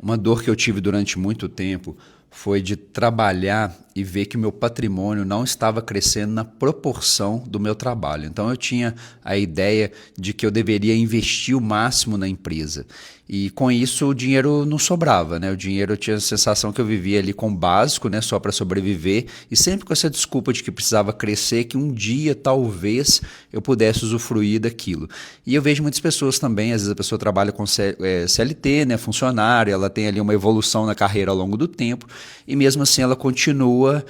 Uma dor que eu tive durante muito tempo foi de trabalhar e ver que o meu patrimônio não estava crescendo na proporção do meu trabalho. Então eu tinha a ideia de que eu deveria investir o máximo na empresa. E com isso o dinheiro não sobrava, né? O dinheiro, eu tinha a sensação que eu vivia ali com o básico, né? Só para sobreviver, e sempre com essa desculpa de que precisava crescer, que um dia talvez eu pudesse usufruir daquilo. E eu vejo muitas pessoas também, às vezes a pessoa trabalha com CLT, né? Funcionário, ela tem ali uma evolução na carreira ao longo do tempo, e mesmo assim ela continua,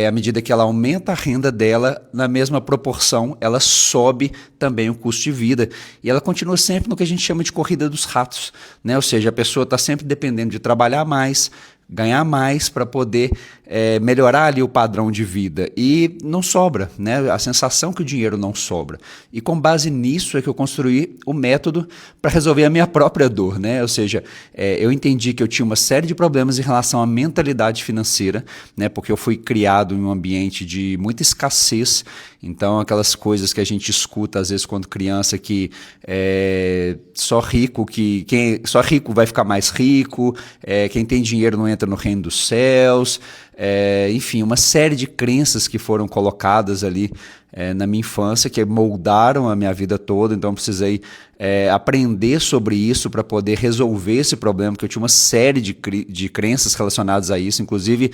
à medida que ela aumenta a renda dela, na mesma proporção, ela sobe também o custo de vida. E ela continua sempre no que a gente chama de corrida dos ratos, né? Ou seja, a pessoa está sempre dependendo de trabalhar mais, ganhar mais para poder melhorar ali o padrão de vida, e não sobra, né? A sensação que o dinheiro não sobra. E com base nisso é que eu construí o método para resolver a minha própria dor, né? Ou seja, eu entendi que eu tinha uma série de problemas em relação à mentalidade financeira, né? Porque eu fui criado em um ambiente de muita escassez. Então aquelas coisas que a gente escuta às vezes quando criança, que só rico vai ficar mais rico, quem tem dinheiro não entra no reino dos céus, enfim, uma série de crenças que foram colocadas ali na minha infância, que moldaram a minha vida toda. Então eu precisei aprender sobre isso para poder resolver esse problema, porque eu tinha uma série de crenças relacionadas a isso, inclusive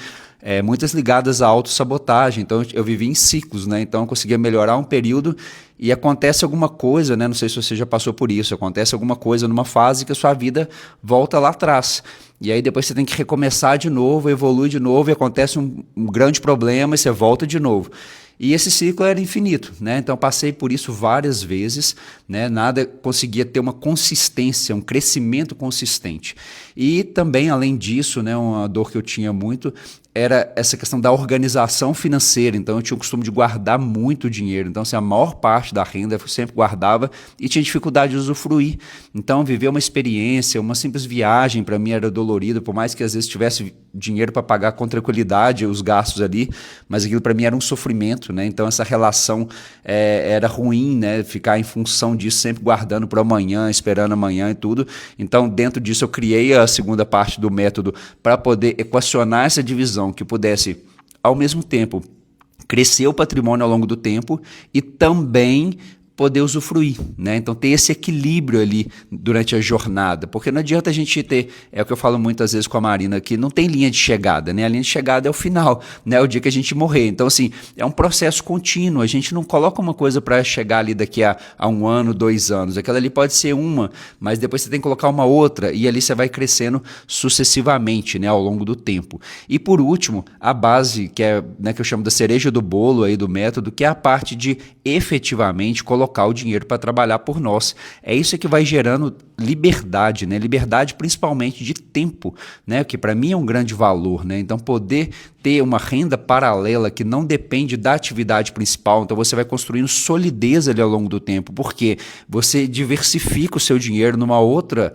muitas ligadas à autossabotagem. Então eu vivi em ciclos, né? Então eu conseguia melhorar um período e acontece alguma coisa, né? Não sei se você já passou por isso, acontece alguma coisa numa fase que a sua vida volta lá atrás. E aí depois você tem que recomeçar de novo, evolui de novo, e acontece um grande problema e você volta de novo. E esse ciclo era infinito, né? Então passei por isso várias vezes, né? Nada conseguia ter uma consistência, um crescimento consistente. E também, além disso, né, uma dor que eu tinha muito era essa questão da organização financeira. Então eu tinha o costume de guardar muito dinheiro. Então, assim, a maior parte da renda eu sempre guardava e tinha dificuldade de usufruir. Então viver uma experiência, uma simples viagem, para mim era dolorido, por mais que às vezes tivesse dinheiro para pagar com tranquilidade os gastos ali, mas aquilo para mim era um sofrimento, né? Então essa relação era ruim, né? Ficar em função disso, sempre guardando para amanhã, esperando amanhã e tudo. Então dentro disso eu criei a segunda parte do método para poder equacionar essa divisão, que pudesse ao mesmo tempo crescer o patrimônio ao longo do tempo e também poder usufruir, né? Então ter esse equilíbrio ali durante a jornada, porque não adianta a gente ter, é o que eu falo muitas vezes com a Marina, que não tem linha de chegada, né? A linha de chegada é o final, né? É o dia que a gente morrer. Então assim, é um processo contínuo, a gente não coloca uma coisa para chegar ali daqui a 1 ano, 2 anos, aquela ali pode ser uma, mas depois você tem que colocar uma outra, e ali você vai crescendo sucessivamente, né? Ao longo do tempo. E por último, a base, que é, né, que eu chamo da cereja do bolo aí do método, que é a parte de efetivamente colocar o dinheiro para trabalhar por nós. É isso que vai gerando liberdade, né? Liberdade principalmente de tempo, né? Que para mim é um grande valor, né? Então poder ter uma renda paralela que não depende da atividade principal, então você vai construindo solidez ali ao longo do tempo, porque você diversifica o seu dinheiro numa outra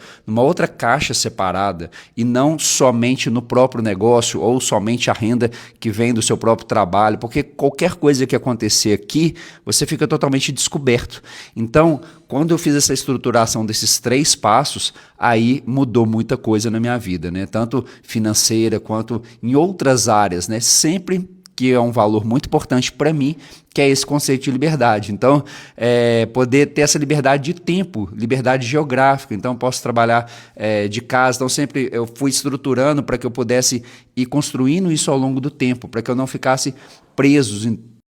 caixa separada, e não somente no próprio negócio ou somente a renda que vem do seu próprio trabalho, porque qualquer coisa que acontecer aqui, você fica totalmente descoberto. Então, quando eu fiz essa estruturação desses 3 passos, aí mudou muita coisa na minha vida, né? Tanto financeira quanto em outras áreas, né? Sempre que é um valor muito importante para mim, que é esse conceito de liberdade. Então, poder ter essa liberdade de tempo, liberdade geográfica. Então, eu posso trabalhar de casa. Então, sempre eu fui estruturando para que eu pudesse ir construindo isso ao longo do tempo, para que eu não ficasse preso